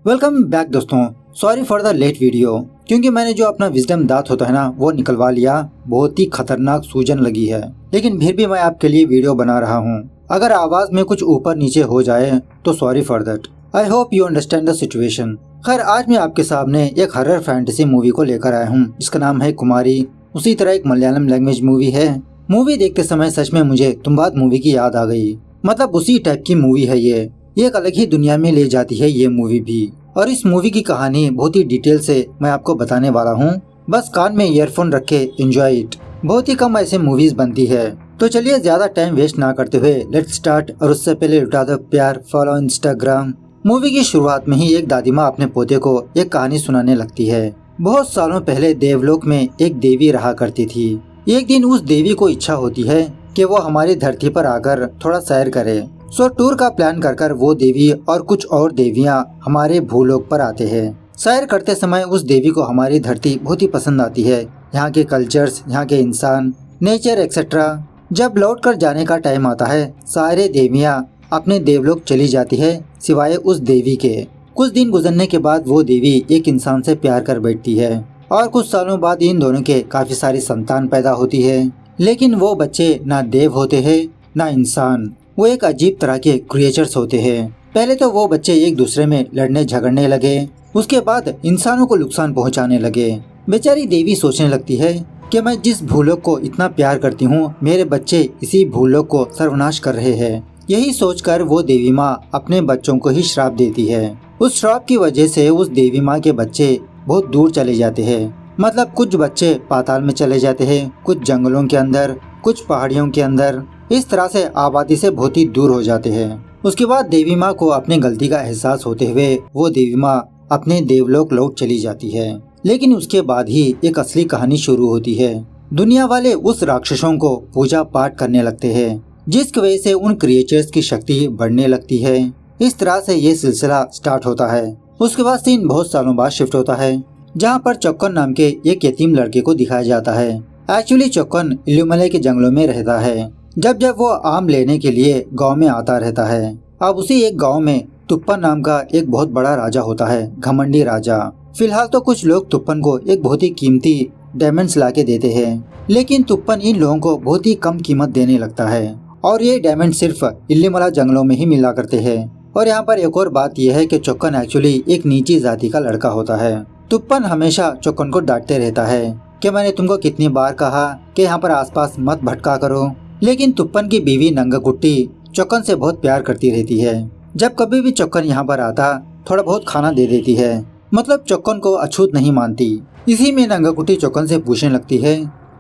Welcome back दोस्तों। Sorry for the late video, क्योंकि मैंने जो अपना विजडम दांत होता है ना वो निकलवा लिया। बहुत ही खतरनाक सूजन लगी है, लेकिन फिर भी मैं आपके लिए वीडियो बना रहा हूँ। अगर आवाज में कुछ ऊपर नीचे हो जाए तो sorry for that. I hope you understand the situation. खैर, आज मैं आपके सामने एक हॉरर फैंटेसी मूवी को लेकर आया हूँ जिसका नाम है कुमारी। उसी तरह एक मलयालम लैंग्वेज मूवी है। मूवी देखते समय सच में मुझे तुम बात मूवी की याद आ गई। मतलब उसी टाइप की मूवी है ये। एक अलग ही दुनिया में ले जाती है ये मूवी भी। और इस मूवी की कहानी बहुत ही डिटेल से मैं आपको बताने वाला हूँ। बस कान में ईयरफोन रख के एंजॉय इट। बहुत ही कम ऐसे मूवीज बनती है। तो चलिए ज्यादा टाइम वेस्ट ना करते हुए लेट्स स्टार्ट। और उससे पहले लुटा दो प्यार, फॉलो इंस्टाग्राम। मूवी की शुरुआत में ही एक दादी माँ अपने पोते को एक कहानी सुनाने लगती है। बहुत सालों पहले देवलोक में एक देवी रहा करती थी। एक दिन उस देवी को इच्छा होती है कि वो हमारी धरती पर आकर थोड़ा सैर करे। सो टूर का प्लान कर वो देवी और कुछ और देवियां हमारे भूलोक पर आते हैं। सैर करते समय उस देवी को हमारी धरती बहुत ही पसंद आती है। यहाँ के कल्चर्स, यहाँ के इंसान, नेचर एक्सेट्रा। जब लौट कर जाने का टाइम आता है सारे देवियां अपने देवलोक चली जाती है सिवाय उस देवी के। कुछ दिन गुजरने के बाद वो देवी एक इंसान से प्यार कर बैठती है और कुछ सालों बाद इन दोनों के काफी सारी संतान पैदा होती है। लेकिन वो बच्चे ना देव होते हैं ना इंसान। वो एक अजीब तरह के क्रिएचर्स होते हैं। पहले तो वो बच्चे एक दूसरे में लड़ने झगड़ने लगे, उसके बाद इंसानों को नुकसान पहुंचाने लगे। बेचारी देवी सोचने लगती है कि मैं जिस भूलोक को इतना प्यार करती हूँ मेरे बच्चे इसी भूलोक को सर्वनाश कर रहे हैं। यही सोचकर वो देवी माँ अपने बच्चों को ही श्राप देती है। उस श्राप की वजह से उस देवी माँ के बच्चे बहुत दूर चले जाते हैं। मतलब कुछ बच्चे पाताल में चले जाते हैं, कुछ जंगलों के अंदर, कुछ पहाड़ियों के अंदर। इस तरह से आबादी से बहुत ही दूर हो जाते हैं। उसके बाद देवी माँ को अपनी गलती का एहसास होते हुए वो देवी माँ अपने देवलोक लौट चली जाती है। लेकिन उसके बाद ही एक असली कहानी शुरू होती है। दुनिया वाले उस राक्षसों को पूजा पाठ करने लगते हैं, जिसकी वजह से उन क्रिएचर्स की शक्ति बढ़ने लगती है। इस तरह से ये सिलसिला स्टार्ट होता है। उसके बाद सीन बहुत सालों बाद शिफ्ट होता है, जहाँ पर चौक्कन नाम के एक यतीम लड़के को दिखाया जाता है। एक्चुअली चौक्कन इल्लूमले के जंगलों में रहता है। जब वो आम लेने के लिए गांव में आता रहता है। अब उसी एक गांव में तुप्पन नाम का एक बहुत बड़ा राजा होता है, घमंडी राजा। फिलहाल तो कुछ लोग तुप्पन को एक बहुत ही कीमती डायमंड्स लाके देते हैं, लेकिन तुप्पन इन लोगों को बहुत ही कम कीमत देने लगता है। और ये डायमंड सिर्फ इल्लीमला जंगलों में ही मिला करते हैं। और यहाँ पर एक और बात यह है कि चौक्कन एक्चुअली एक नीची जाति का लड़का होता है। तुप्पन हमेशा चौक्कन को डांटते रहता है कि मैंने तुमको कितनी बार कहा कि यहाँ पर आसपास मत भटका करो। लेकिन तुप्पन की बीवी नंगाकुट्टी चौक्कन से बहुत प्यार करती रहती है। जब कभी भी चौक्कन यहाँ पर आता थोड़ा बहुत खाना दे देती है। मतलब चौक्कन को अछूत नहीं मानती। इसी में नंगाकुट्टी चौक्कन से पूछने लगती है,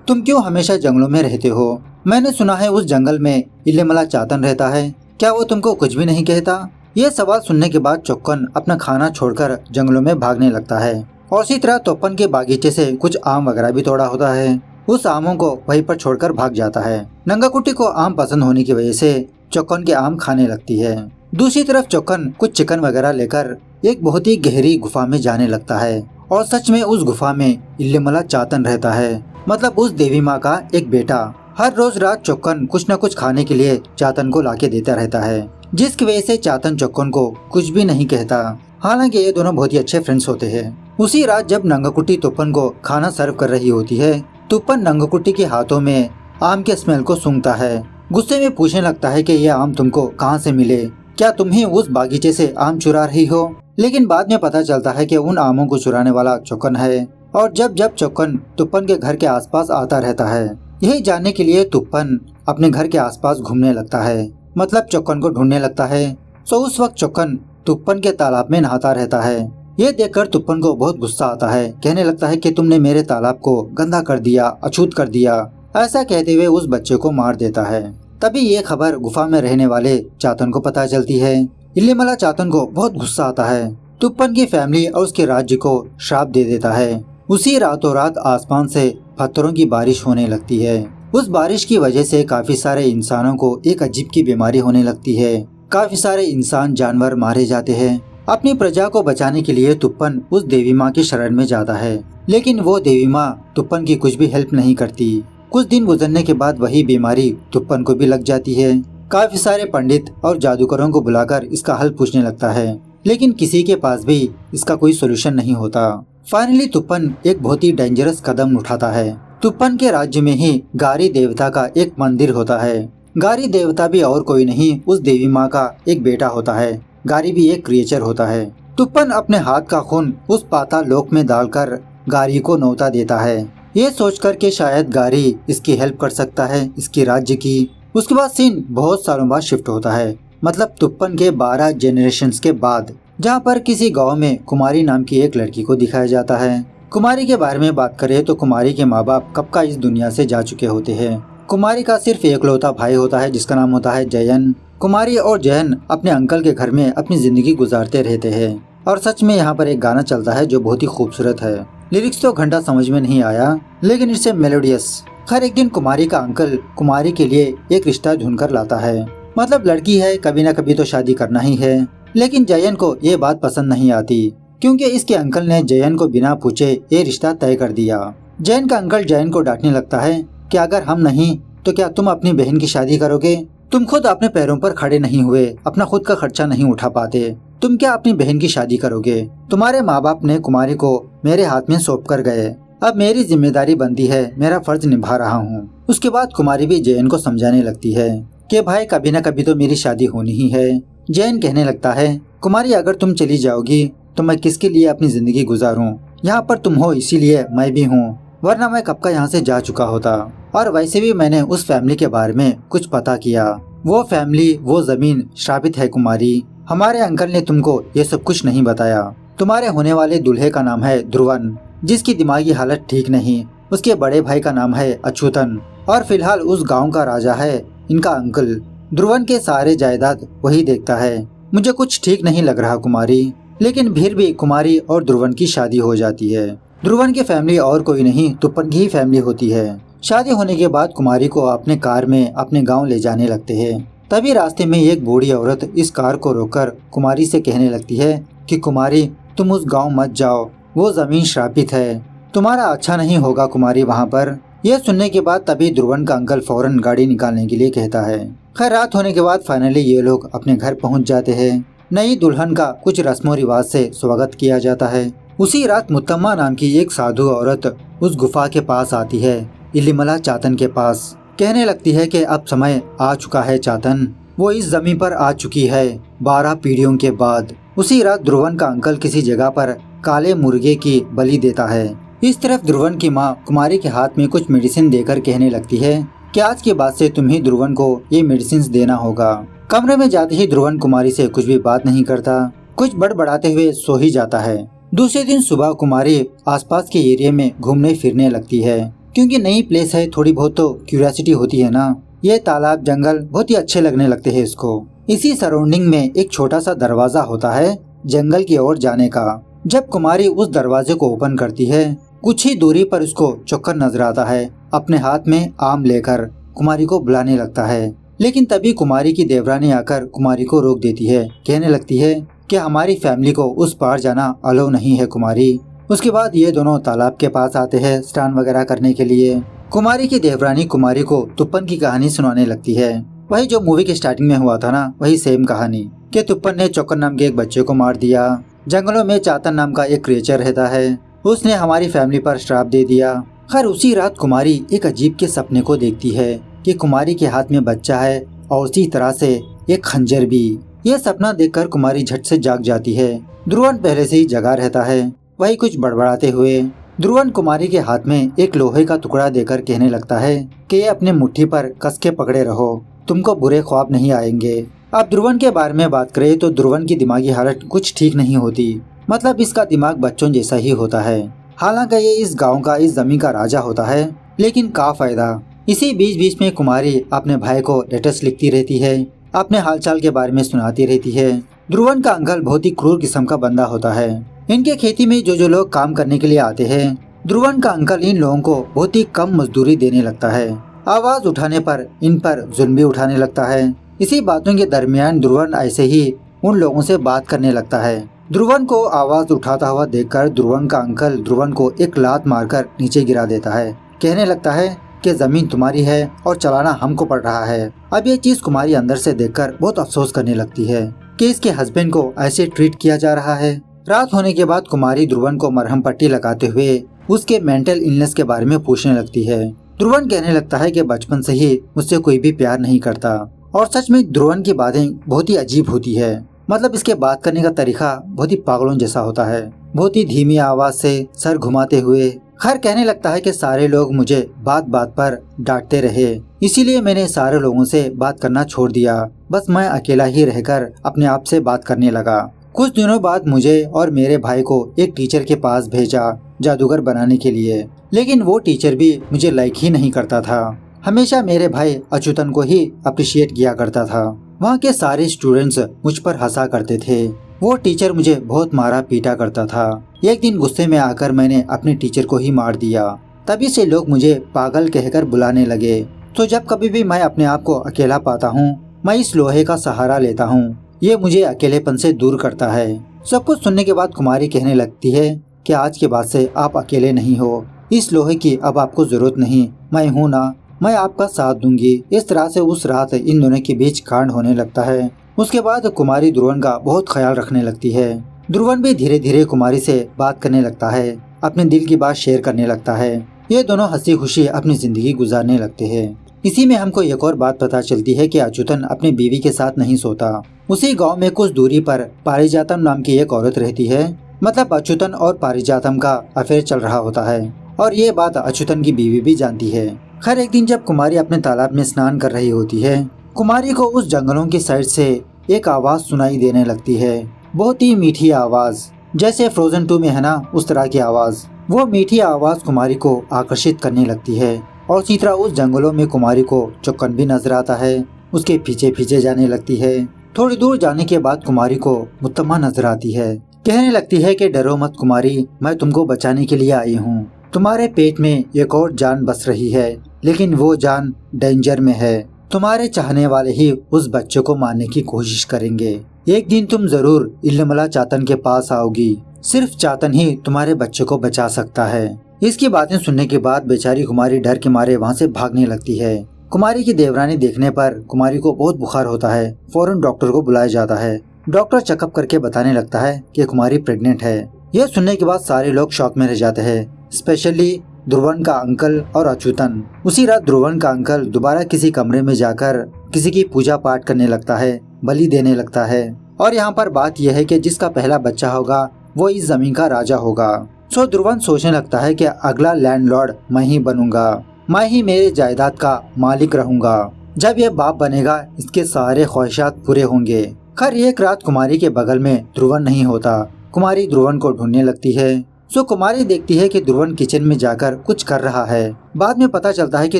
तुम क्यों हमेशा जंगलों में रहते हो? मैंने सुना है उस जंगल में इल्लीमला चातन रहता है, क्या वो तुमको कुछ भी नहीं कहता? ये सवाल सुनने के बाद चौक्कन अपना खाना छोड़कर जंगलों में भागने लगता है। और इसी तरह तुप्पन के बागीचे से कुछ आम वगैरह भी तोड़ा होता है। उस आमों को वहीं पर छोड़कर भाग जाता है। नंगाकुट्टी को आम पसंद होने की वजह से चौक्कन के आम खाने लगती है। दूसरी तरफ चौक्कन कुछ चिकन वगैरह लेकर एक बहुत ही गहरी गुफा में जाने लगता है। और सच में उस गुफा में इल्लीमला चातन रहता है, मतलब उस देवी माँ का एक बेटा। हर रोज रात चौक्कन कुछ न कुछ खाने के लिए चातन को लाके देता रहता है, जिसकी वजह से चातन चौक्कन को कुछ भी नहीं कहता। हालांकि ये दोनों बहुत ही अच्छे फ्रेंड्स होते हैं। उसी रात जब नंगाकुट्टी तुप्पन को खाना सर्व कर रही होती है, तुप्पन नंगाकुट्टी के हाथों में आम के स्मेल को सूंघता है। गुस्से में पूछने लगता है कि ये आम तुमको कहाँ से मिले? क्या तुम ही उस बागीचे से आम चुरा रही हो? लेकिन बाद में पता चलता है कि उन आमों को चुराने वाला चौक्कन है। और जब चौक्कन तुप्पन के घर के आसपास आता रहता है, यही जानने के लिए तुप्पन अपने घर के आसपास घूमने लगता है, मतलब चौक्कन को ढूंढने लगता है। सो उस वक्त चौक्कन तुप्पन के तालाब में नहाता रहता है। ये देखकर तुप्पन को बहुत गुस्सा आता है। कहने लगता है कि तुमने मेरे तालाब को गंदा कर दिया, अछूत कर दिया। ऐसा कहते हुए उस बच्चे को मार देता है। तभी ये खबर गुफा में रहने वाले चातन को पता चलती है। इल्लीमला चातन को बहुत गुस्सा आता है। तुप्पन की फैमिली और उसके राज्य को श्राप दे देता है। उसी रातों रात आसमान से पत्थरों की बारिश होने लगती है। उस बारिश की वजह से काफी सारे इंसानों को एक अजीब की बीमारी होने लगती है। काफी सारे इंसान जानवर मारे जाते हैं। अपनी प्रजा को बचाने के लिए तुप्पन उस देवी माँ की शरण में जाता है, लेकिन वो देवी माँ तुप्पन की कुछ भी हेल्प नहीं करती। कुछ दिन गुजरने के बाद वही बीमारी तुप्पन को भी लग जाती है। काफी सारे पंडित और जादूगरों को बुलाकर इसका हल पूछने लगता है, लेकिन किसी के पास भी इसका कोई सोल्यूशन नहीं होता। फाइनली तुप्पन एक बहुत ही डेंजरस कदम उठाता है। तुप्पन के राज्य में ही गारी देवता का एक मंदिर होता है। गारी देवता भी और कोई नहीं, उस देवी माँ का एक बेटा होता है। गारी भी एक क्रिएचर होता है। तुप्पन अपने हाथ का खून उस पाताल लोक में डालकर गारी को न्योता देता है, ये सोचकर कि शायद गारी इसकी हेल्प कर सकता है, इसकी राज्य की। उसके बाद सीन बहुत सालों बाद शिफ्ट होता है, मतलब तुप्पन के 12 जेनरेशंस के बाद, जहाँ पर किसी गांव में कुमारी नाम की एक लड़की को दिखाया जाता है। कुमारी के बारे में बात करें तो कुमारी के माँ बाप कब का इस दुनिया से जा चुके होते हैं। कुमारी का सिर्फ एकलौता भाई होता है जिसका नाम होता है जयन। कुमारी और जयन अपने अंकल के घर में अपनी जिंदगी गुजारते रहते हैं। और सच में यहाँ पर एक गाना चलता है जो बहुत ही खूबसूरत है। लिरिक्स तो घंटा समझ में नहीं आया, लेकिन इससे मेलोडियस। खैर एक दिन कुमारी का अंकल कुमारी के लिए एक रिश्ता ढूंढकर लाता है, मतलब लड़की है, कभी न कभी तो शादी करना ही है। लेकिन जयन को ये बात पसंद नहीं आती, क्योंकि इसके अंकल ने जयन को बिना पूछे ये रिश्ता तय कर दिया। जयन का अंकल जयन को डांटने लगता है कि अगर हम नहीं तो क्या तुम अपनी बहन की शादी करोगे? तुम खुद अपने पैरों पर खड़े नहीं हुए, अपना खुद का खर्चा नहीं उठा पाते, तुम क्या अपनी बहन की शादी करोगे? तुम्हारे माँ बाप ने कुमारी को मेरे हाथ में सौंप कर गए, अब मेरी जिम्मेदारी बनती है, मेरा फर्ज निभा रहा हूँ। उसके बाद कुमारी भी जयन को समझाने लगती है कि भाई कभी न कभी तो मेरी शादी होनी ही है। जयन कहने लगता है कुमारी अगर तुम चली जाओगी तो मैं किसके लिए अपनी जिंदगी गुजारूं? यहाँ पर तुम हो इसीलिए मैं भी हूँ, वरना मैं कब का यहाँ से जा चुका होता। और वैसे भी मैंने उस फैमिली के बारे में कुछ पता किया, वो फैमिली, वो जमीन श्रापित है कुमारी। हमारे अंकल ने तुमको ये सब कुछ नहीं बताया। तुम्हारे होने वाले दूल्हे का नाम है ध्रुवन, जिसकी दिमागी हालत ठीक नहीं। उसके बड़े भाई का नाम है अच्युतन, और फिलहाल उस गाँव का राजा है इनका अंकल। ध्रुवन के सारे जायदाद वही देखता है। मुझे कुछ ठीक नहीं लग रहा कुमारी, लेकिन फिर भी कुमारी और ध्रुवन की शादी हो जाती है। ध्रुवन की फैमिली और कोई नहीं तुप्पन की ही फैमिली होती है। शादी होने के बाद कुमारी को अपने कार में अपने गांव ले जाने लगते हैं। तभी रास्ते में एक बूढ़ी औरत इस कार को रोककर कुमारी से कहने लगती है कि कुमारी तुम उस गांव मत जाओ, वो जमीन श्रापित है, तुम्हारा अच्छा नहीं होगा कुमारी वहाँ पर। यह सुनने के बाद तभी ध्रुवन का अंकल फौरन गाड़ी निकालने के लिए कहता है। खैर रात होने के बाद फाइनली ये लोग अपने घर पहुँच जाते हैं। नई दुल्हन का कुछ रस्मों रिवाज से स्वागत किया जाता है। उसी रात मुत्तम्मा नाम की एक साधु औरत उस गुफा के पास आती है, इलिमला चातन के पास। कहने लगती है कि अब समय आ चुका है चातन, वो इस जमीन पर आ चुकी है 12 पीढ़ियों के बाद। उसी रात ध्रुवन का अंकल किसी जगह पर काले मुर्गे की बलि देता है। इस तरफ ध्रुवन की माँ कुमारी के हाथ में कुछ मेडिसिन देकर कहने लगती है कि आज के बाद से तुम ही ध्रुवन को ये मेडिसिन देना होगा। कमरे में जाते ही ध्रुवन कुमारी से कुछ भी बात नहीं करता, कुछ बड़बड़ाते हुए सो ही जाता है। दूसरे दिन सुबह कुमारी आसपास के एरिया में घूमने फिरने लगती है, क्योंकि नई प्लेस है, थोड़ी बहुत तो क्यूरियोसिटी होती है ना। ये तालाब जंगल बहुत ही अच्छे लगने लगते हैं इसको। इसी सराउंडिंग में एक छोटा सा दरवाजा होता है जंगल की ओर जाने का। जब कुमारी उस दरवाजे को ओपन करती है, कुछ ही दूरी पर उसको चौक्कर नजर आता है, अपने हाथ में आम लेकर कुमारी को बुलाने लगता है। लेकिन तभी कुमारी की देवरानी आकर कुमारी को रोक देती है, कहने लगती है कि हमारी फैमिली को उस पार जाना अलाउ नहीं है कुमारी। उसके बाद ये दोनों तालाब के पास आते हैं स्नान वगैरह करने के लिए। कुमारी की देवरानी कुमारी को तुप्पन की कहानी सुनाने लगती है, वही जो मूवी के स्टार्टिंग में हुआ था ना, वही सेम कहानी कि तुप्पन ने चौक्कर नाम के एक बच्चे को मार दिया। जंगलों में चातन नाम का एक क्रिएचर रहता है, उसने हमारी फैमिली पर श्राप दे दिया। खैर उसी रात कुमारी एक अजीब के सपने को देखती है कि कुमारी के हाथ में बच्चा है और उसी तरह से एक खंजर भी। यह सपना देखकर कुमारी झट से जाग जाती है। ध्रुवन पहले से ही जगा रहता है, वही कुछ बड़बड़ाते हुए। ध्रुवन कुमारी के हाथ में एक लोहे का टुकड़ा देकर कहने लगता है कि ये अपने मुट्ठी पर कस के पकड़े रहो, तुमको बुरे ख्वाब नहीं आएंगे। अब ध्रुवन के बारे में बात करें तो ध्रुवन की दिमागी हालत कुछ ठीक नहीं होती, मतलब इसका दिमाग बच्चों जैसा ही होता है। हालांकि ये इस गांव का, इस जमीन का राजा होता है, लेकिन क्या फायदा। इसी बीच बीच में कुमारी अपने भाई को लेटर्स लिखती रहती है, अपने हालचाल के बारे में सुनाती रहती है। ध्रुवन का अंकल बहुत ही क्रूर किस्म का बंदा होता है। इनके खेती में जो लोग काम करने के लिए आते हैं, ध्रुवन का अंकल इन लोगों को बहुत ही कम मजदूरी देने लगता है। आवाज उठाने पर इन पर जुल्म भी उठाने लगता है। इसी बातों के दरमियान ध्रुवन ऐसे ही उन लोगों से बात करने लगता है। ध्रुवन को आवाज उठाता हुआ देखकर ध्रुवन का अंकल ध्रुवन को एक लात मारकर नीचे गिरा देता है, कहने लगता है कि जमीन तुम्हारी है और चलाना हमको पड़ रहा है। अब ये चीज कुमारी अंदर से देखकर बहुत अफसोस करने लगती है कि इसके हस्बैंड को ऐसे ट्रीट किया जा रहा है। रात होने के बाद कुमारी ध्रुवन को मरहम पट्टी लगाते हुए उसके मेंटल इलनेस के बारे में पूछने लगती है। ध्रुवन कहने लगता है कि बचपन से ही मुझसे कोई भी प्यार नहीं करता। और सच में ध्रुवन की बातें बहुत ही अजीब होती है। मतलब इसके बात करने का तरीका बहुत ही पागलों जैसा होता है। बहुत ही धीमी आवाज से सर घुमाते हुए खैर कहने लगता है कि सारे लोग मुझे बात बात पर डांटते रहे, इसीलिए मैंने सारे लोगों से बात करना छोड़ दिया। बस मैं अकेला ही रहकर अपने आप से बात करने लगा। कुछ दिनों बाद मुझे और मेरे भाई को एक टीचर के पास भेजा जादूगर बनाने के लिए, लेकिन वो टीचर भी मुझे लाइक ही नहीं करता था। हमेशा मेरे भाई अच्युतन को ही अप्रिशिएट किया करता था। वहाँ के सारे स्टूडेंट्स मुझ पर हंसा करते थे। वो टीचर मुझे बहुत मारा पीटा करता था। एक दिन गुस्से में आकर मैंने अपने टीचर को ही मार दिया। तभी से लोग मुझे पागल कहकर बुलाने लगे। तो जब कभी भी मैं अपने आप को अकेला पाता हूँ, मैं इस लोहे का सहारा लेता हूँ। ये मुझे अकेलेपन से दूर करता है। सब कुछ सुनने के बाद कुमारी कहने लगती है कि आज के बाद से आप अकेले नहीं हो। इस लोहे की अब आपको जरूरत नहीं, मैं हूँ ना, मैं आपका साथ दूंगी। इस तरह से उस रात इन दोनों के बीच कांड होने लगता है। उसके बाद कुमारी ध्रुवन का बहुत ख्याल रखने लगती है। ध्रुवन भी धीरे धीरे कुमारी से बात करने लगता है, अपने दिल की बात शेयर करने लगता है। ये दोनों हंसी खुशी अपनी जिंदगी गुजारने लगते हैं। इसी में हमको एक और बात पता चलती है कि अच्युतन अपनी बीवी के साथ नहीं सोता। उसी गांव में कुछ दूरी पर पारिजातम नाम की एक औरत रहती है। मतलब अच्युतन और पारिजातम का अफेयर चल रहा होता है और ये बात अच्युतन की बीवी भी जानती है। खैर एक दिन जब कुमारी अपने तालाब में स्नान कर रही होती है, कुमारी को उस जंगलों की साइड से एक आवाज सुनाई देने लगती है। बहुत ही मीठी आवाज, जैसे फ्रोजन 2 में है ना, उस तरह की आवाज। वो मीठी आवाज कुमारी को आकर्षित करने लगती है और इसी तरह उस जंगलों में कुमारी को चौकन भी नजर आता है। उसके पीछे पीछे जाने लगती है। थोड़ी दूर जाने के बाद कुमारी को मुत्तम्मा नजर आती है। कहने लगती है कि डरो मत कुमारी, मैं तुमको बचाने के लिए आई हूँ। तुम्हारे पेट में एक और जान बस रही है, लेकिन वो जान डेंजर में है। तुम्हारे चाहने वाले ही उस बच्चे को मारने की कोशिश करेंगे। एक दिन तुम जरूर इल्लमला चातन के पास आओगी। सिर्फ चातन ही तुम्हारे बच्चे को बचा सकता है। इसकी बातें सुनने के बाद बेचारी कुमारी डर के मारे वहाँ से भागने लगती है। कुमारी की देवरानी देखने पर कुमारी को बहुत बुखार होता है। फौरन डॉक्टर को बुलाया जाता है। डॉक्टर चेकअप करके बताने लगता है कि कुमारी प्रेग्नेंट है। यह सुनने के बाद सारे लोग शॉक में रह जाते हैं, स्पेशली ध्रुवन का अंकल और अच्युतन। उसी रात ध्रुवन का अंकल दोबारा किसी कमरे में जाकर किसी की पूजा पाठ करने लगता है, बलि देने लगता है। और यहाँ पर बात यह है कि जिसका पहला बच्चा होगा वो इस जमीन का राजा होगा। सो ध्रुवन सोचने लगता है कि अगला लैंडलॉर्ड मैं ही बनूंगा, मैं ही मेरे जायदाद का मालिक रहूंगा। जब ये बाप बनेगा इसके सारे ख्वाहिशात पूरे होंगे। खैर एक रात कुमारी के बगल में ध्रुवन नहीं होता। कुमारी ध्रुवन को ढूंढने लगती है। सो कुमारी देखती है कि ध्रुवन किचन में जाकर कुछ कर रहा है। बाद में पता चलता है कि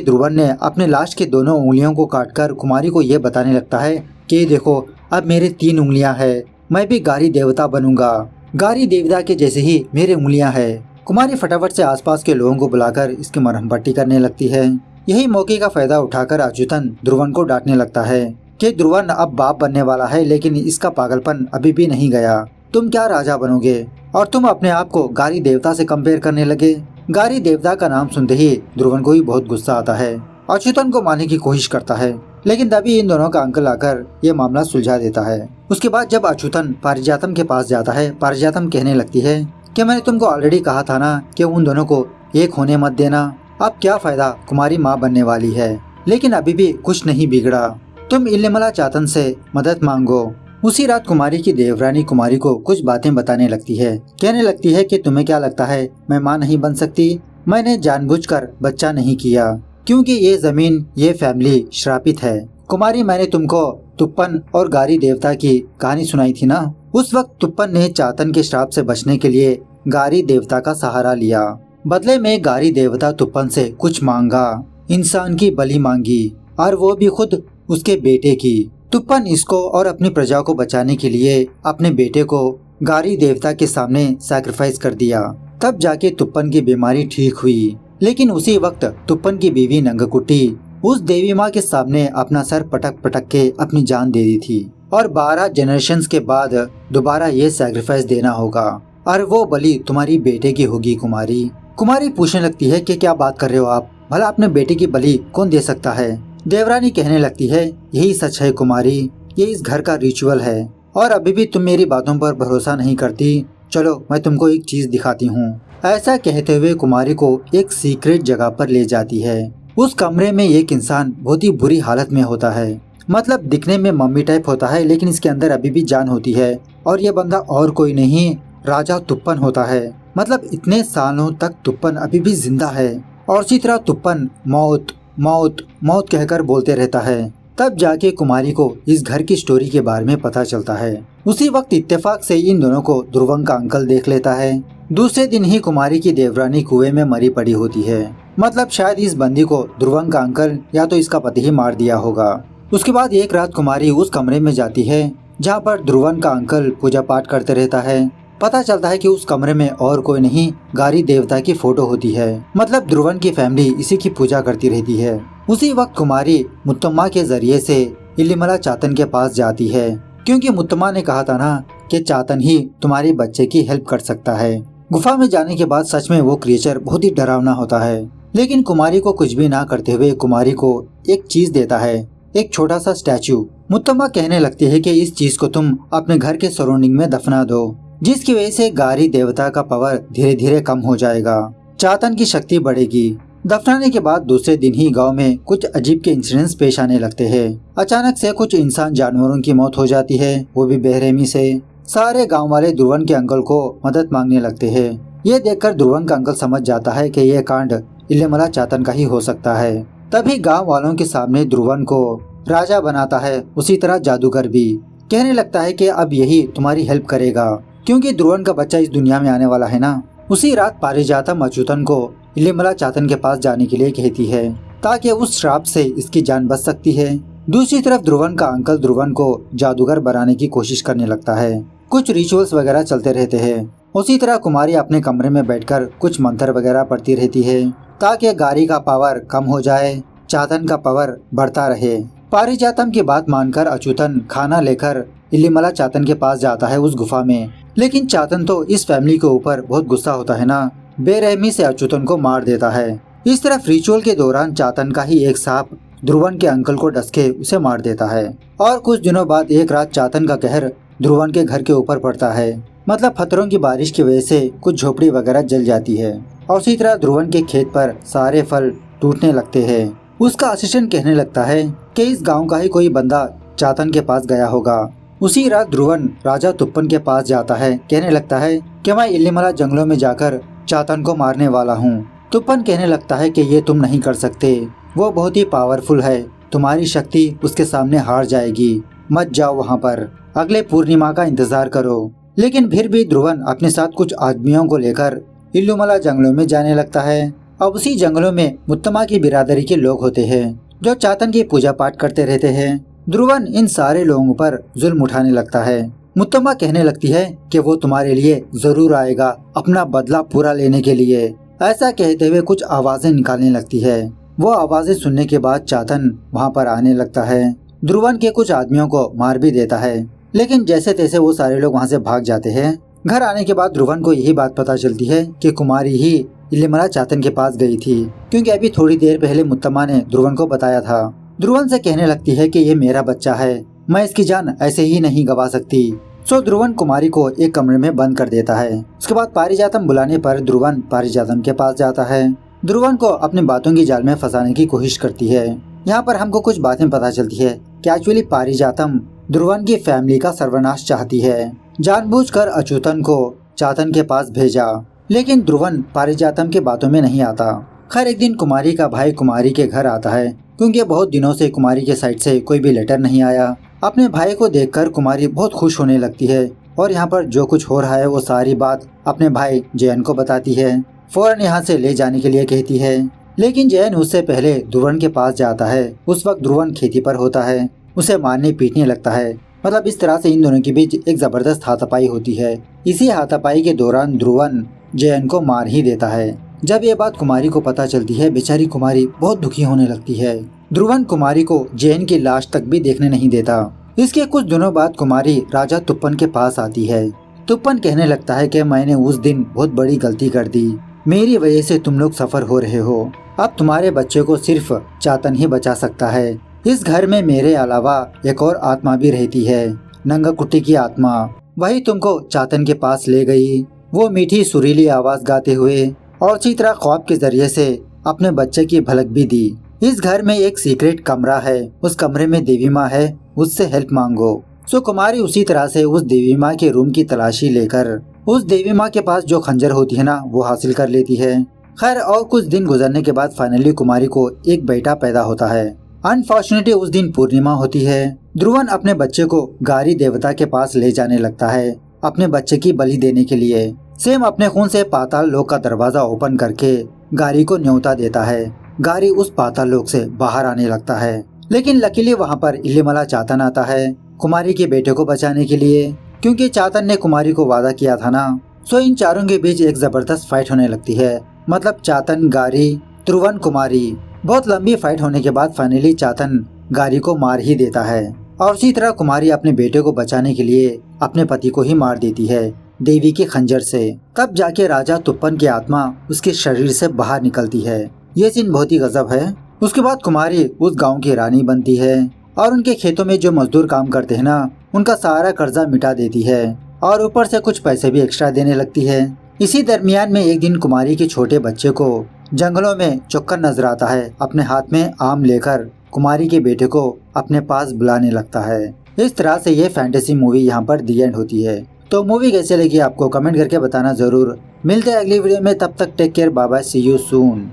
ध्रुवन ने अपने लाश के दोनों उंगलियों को काटकर कुमारी को ये बताने लगता है कि देखो अब मेरे 3 उंगलियां हैं, मैं भी गारी देवता बनूंगा। गारी देवता के जैसे ही मेरे उंगलियां हैं। कुमारी फटाफट से आसपास के लोगों को बुलाकर इसकी मरहम पट्टी करने लगती है। यही मौके का फायदा उठाकर अच्युतन ध्रुवन को डांटने लगता है कि ध्रुवन अब बाप बनने वाला है, लेकिन इसका पागलपन अभी भी नहीं गया। तुम क्या राजा बनोगे और तुम अपने आप को गारी देवता से कंपेयर करने लगे। गारी देवता का नाम सुनते ही ध्रुवन को भी बहुत गुस्सा आता है। अच्युतन को मारने की कोशिश करता है, लेकिन तभी इन दोनों का अंकल आकर ये मामला सुलझा देता है। उसके बाद जब अच्युतन पारिजातम के पास जाता है, पारिजातम कहने लगती है कि मैंने तुमको ऑलरेडी कहा था ना कि उन दोनों को एक होने मत देना। अब क्या फायदा, कुमारी माँ बनने वाली है। लेकिन अभी भी कुछ नहीं बिगड़ा। तुम इल्लिमला चातन से मदद मांगो। उसी रात कुमारी की देवरानी कुमारी को कुछ बातें बताने लगती है। कहने लगती है कि तुम्हें क्या लगता है मैं माँ नहीं बन सकती? मैंने जानबूझकर बच्चा नहीं किया, क्योंकि ये जमीन, ये फैमिली श्रापित है। कुमारी, मैंने तुमको तुप्पन और गारी देवता की कहानी सुनाई थी ना। उस वक्त तुप्पन ने चातन के श्राप से बचने के लिए गारी देवता का सहारा लिया। बदले में गारी देवता तुप्पन से कुछ मांगा, इंसान की बलि मांगी, और वो भी खुद उसके बेटे की। तुप्पन इसको और अपनी प्रजा को बचाने के लिए अपने बेटे को गारी देवता के सामने सैक्रिफाइस कर दिया। तब जाके तुप्पन की बीमारी ठीक हुई। लेकिन उसी वक्त तुप्पन की बीवी नंगकुट्टी उस देवी माँ के सामने अपना सर पटक पटक के अपनी जान दे दी थी। और 12 जनरेशंस के बाद दोबारा ये सैक्रिफाइस देना होगा, और वो बलि तुम्हारी बेटे की होगी। कुमारी कुमारी पूछने लगती है कि क्या बात कर रहे हो आप, भला अपने बेटे की बलि कौन दे सकता है? देवरानी कहने लगती है यही सच है कुमारी, ये इस घर का रिचुअल है। और अभी भी तुम मेरी बातों पर भरोसा नहीं करती। चलो मैं तुमको एक चीज दिखाती हूँ। ऐसा कहते हुए कुमारी को एक सीक्रेट जगह पर ले जाती है। उस कमरे में एक इंसान बहुत ही बुरी हालत में होता है, मतलब दिखने में मम्मी टाइप होता है, लेकिन इसके अंदर अभी भी जान होती है। और ये बंदा और कोई नहीं, राजा तुप्पन होता है। मतलब इतने सालों तक तुप्पन अभी भी जिंदा है और इसी तरह तुप्पन मौत मौत मौत कहकर बोलते रहता है। तब जाके कुमारी को इस घर की स्टोरी के बारे में पता चलता है। उसी वक्त इत्तेफाक से इन दोनों को ध्रुवन का अंकल देख लेता है। दूसरे दिन ही कुमारी की देवरानी कुएं में मरी पड़ी होती है। मतलब शायद इस बंदी को ध्रुवन का अंकल या तो इसका पति ही मार दिया होगा। उसके बाद एक रात कुमारी उस कमरे में जाती है जहाँ पर ध्रुवन का अंकल पूजा पाठ करते रहता है। पता चलता है कि उस कमरे में और कोई नहीं, गारी देवता की फोटो होती है। मतलब ध्रुवन की फैमिली इसी की पूजा करती रहती है। उसी वक्त कुमारी मुत्तम्मा के जरिए से इल्लीमला चातन के पास जाती है, क्योंकि मुत्तम्मा ने कहा था ना कि चातन ही तुम्हारे बच्चे की हेल्प कर सकता है। गुफा में जाने के बाद सच में वो क्रिएचर बहुत ही डरावना होता है, लेकिन कुमारी को कुछ भी ना करते हुए कुमारी को एक चीज देता है, एक छोटा सा स्टैचू। मुत्तम्मा कहने लगती है कि इस चीज को तुम अपने घर के सराउंडिंग में दफना दो, जिसकी वजह से गारी देवता का पावर धीरे धीरे कम हो जाएगा, चातन की शक्ति बढ़ेगी। दफनाने के बाद दूसरे दिन ही गांव में कुछ अजीब के इंसिडेंट्स पेश आने लगते हैं। अचानक से कुछ इंसान जानवरों की मौत हो जाती है, वो भी बेरहमी से। सारे गांव वाले ध्रुवन के अंकल को मदद मांगने लगते हैं। ये देखकर ध्रुवन का अंकल समझ जाता है कि यह कांड इल्लीमला चातन का ही हो सकता है। तभी गांव वालों के सामने ध्रुवन को राजा बनाता है। उसी तरह जादूगर भी कहने लगता है कि अब यही तुम्हारी हेल्प करेगा, क्योंकि ध्रुवन का बच्चा इस दुनिया में आने वाला है ना। उसी रात पारिजातम अच्युतन को इल्लीमला चातन के पास जाने के लिए कहती है, ताकि उस श्राप से इसकी जान बच सकती है। दूसरी तरफ ध्रुवन का अंकल ध्रुवन को जादूगर बनाने की कोशिश करने लगता है। कुछ रिचुअल्स वगैरह चलते रहते हैं। उसी तरह कुमारी अपने कमरे में बैठकर कुछ मंत्र वगैरह पढ़ती रहती है, ताकि गारी का पावर कम हो जाए, चातन का पावर बढ़ता रहे। पारिजातम की बात मानकर अच्युतन खाना लेकर इल्लीमला चातन के पास जाता है उस गुफा में। लेकिन चातन तो इस फैमिली के ऊपर बहुत गुस्सा होता है ना, बेरहमी से अच्युतन को मार देता है। इस तरफ रिचुअल के दौरान चातन का ही एक सांप ध्रुवन के अंकल को डस के उसे मार देता है। और कुछ दिनों बाद एक रात चातन का कहर ध्रुवन के घर के ऊपर पड़ता है। मतलब पत्थरों की बारिश की वजह से कुछ झोपड़ी वगैरह जल जाती है और उसी तरह ध्रुवन के खेत पर सारे फल टूटने लगते हैं। उसका असिस्टेंट कहने लगता है कि इस गाँव का ही कोई बंदा चातन के पास गया होगा। उसी रात ध्रुवन राजा तुप्पन के पास जाता है, कहने लगता है कि मैं इल्लीमला जंगलों में जाकर चातन को मारने वाला हूँ। तुप्पन कहने लगता है कि ये तुम नहीं कर सकते, वो बहुत ही पावरफुल है, तुम्हारी शक्ति उसके सामने हार जाएगी, मत जाओ वहाँ पर, अगले पूर्णिमा का इंतजार करो। लेकिन फिर भी ध्रुवन अपने साथ कुछ आदमियों को लेकर इल्लीमला जंगलों में जाने लगता है। अब उसी जंगलों में मुत्तम्मा की बिरादरी के लोग होते हैं जो चातन की पूजा पाठ करते रहते हैं। ध्रुवन इन सारे लोगों पर जुल्म उठाने लगता है। मुत्तम्मा कहने लगती है कि वो तुम्हारे लिए जरूर आएगा अपना बदला पूरा लेने के लिए। ऐसा कहते हुए कुछ आवाजें निकालने लगती है। वो आवाजें सुनने के बाद चातन वहाँ पर आने लगता है। ध्रुवन के कुछ आदमियों को मार भी देता है, लेकिन जैसे तैसे वो सारे लोग वहाँ से भाग जाते हैं। घर आने के बाद ध्रुवन को यही बात पता चलती है कि कुमारी ही इल्लीमला चातन के पास गई थी, क्योंकि अभी थोड़ी देर पहले मुत्तम्मा ने ध्रुवन को बताया था। ध्रुवन से कहने लगती है कि ये मेरा बच्चा है, मैं इसकी जान ऐसे ही नहीं गवा सकती। सो ध्रुवन कुमारी को एक कमरे में बंद कर देता है। उसके बाद पारिजातम बुलाने पर ध्रुवन पारिजातम के पास जाता है। ध्रुवन को अपनी बातों की जाल में फंसाने की कोशिश करती है। यहाँ पर हमको कुछ बातें पता चलती है कि एक्चुअली पारिजातम ध्रुवन की फैमिली का सर्वनाश चाहती है। जानबूझकर अच्युतन को चातन के पास भेजा, लेकिन ध्रुवन पारिजातम के बातों में नहीं आता। खैर एक दिन कुमारी का भाई कुमारी के घर आता है, क्योंकि बहुत दिनों से कुमारी के साइड से कोई भी लेटर नहीं आया। अपने भाई को देखकर कुमारी बहुत खुश होने लगती है और यहाँ पर जो कुछ हो रहा है वो सारी बात अपने भाई जयन को बताती है। फौरन यहाँ से ले जाने के लिए कहती है, लेकिन जयन उससे पहले ध्रुवन के पास जाता है। उस वक्त ध्रुवन खेती पर होता है, उसे मारने पीटने लगता है। मतलब इस तरह से इन दोनों के बीच एक जबरदस्त हाथापाई होती है। इसी हाथापाई के दौरान ध्रुवन जयन को मार ही देता है। जब ये बात कुमारी को पता चलती है, बेचारी कुमारी बहुत दुखी होने लगती है। ध्रुवन कुमारी को जयन की लाश तक भी देखने नहीं देता। इसके कुछ दिनों बाद कुमारी राजा तुप्पन के पास आती है। तुप्पन कहने लगता है कि मैंने उस दिन बहुत बड़ी गलती कर दी, मेरी वजह से तुम लोग सफर हो रहे हो। अब तुम्हारे बच्चे को सिर्फ चातन ही बचा सकता है। इस घर में मेरे अलावा एक और आत्मा भी रहती है नंगा कुट्टी की आत्मा वही तुमको चातन के पास ले गई। वो मीठी सुरीली आवाज गाते हुए और इसी तरह ख्वाब के जरिए से अपने बच्चे की भलक भी दी। इस घर में एक सीक्रेट कमरा है, उस कमरे में देवी माँ है, उससे हेल्प मांगो। सो कुमारी उसी तरह से उस देवी माँ के रूम की तलाशी लेकर उस देवी माँ के पास जो खंजर होती है ना वो हासिल कर लेती है। खैर और कुछ दिन गुजरने के बाद फाइनली कुमारी को एक बेटा पैदा होता है। अनफॉर्चुनेटली उस दिन पूर्णिमा होती है। ध्रुवन अपने बच्चे को गारी देवता के पास ले जाने लगता है अपने बच्चे की बलि देने के लिए। सेम अपने खून से पाताल लोक का दरवाजा ओपन करके गारी को न्योता देता है। गारी उस पाताल लोक से बाहर आने लगता है, लेकिन लकीली वहाँ पर इल्लीमला चातन आता है कुमारी के बेटे को बचाने के लिए, क्योंकि चातन ने कुमारी को वादा किया था ना। सो इन चारों के बीच एक जबरदस्त फाइट होने लगती है, मतलब चातन, गारी, ध्रुवन, कुमारी। बहुत लंबी फाइट होने के बाद फाइनली चातन गारी को मार ही देता है और उसी तरह कुमारी अपने बेटे को बचाने के लिए अपने पति को ही मार देती है देवी के खंजर से। तब जाके राजा तुप्पन की आत्मा उसके शरीर से बाहर निकलती है। ये सीन बहुत ही गजब है। उसके बाद कुमारी उस गांव की रानी बनती है और उनके खेतों में जो मजदूर काम करते हैं ना उनका सारा कर्जा मिटा देती है और ऊपर से कुछ पैसे भी एक्स्ट्रा देने लगती है। इसी दरमियान में एक दिन कुमारी के छोटे बच्चे को जंगलों में चौक्कर नजर आता है, अपने हाथ में आम लेकर कुमारी के बेटे को अपने पास बुलाने लगता है। इस तरह से ये फैंटेसी मूवी यहाँ पर दी एंड होती है। तो मूवी कैसे लगी आपको कमेंट करके बताना जरूर। मिलते हैं अगली वीडियो में, तब तक take care, bye bye, see you soon.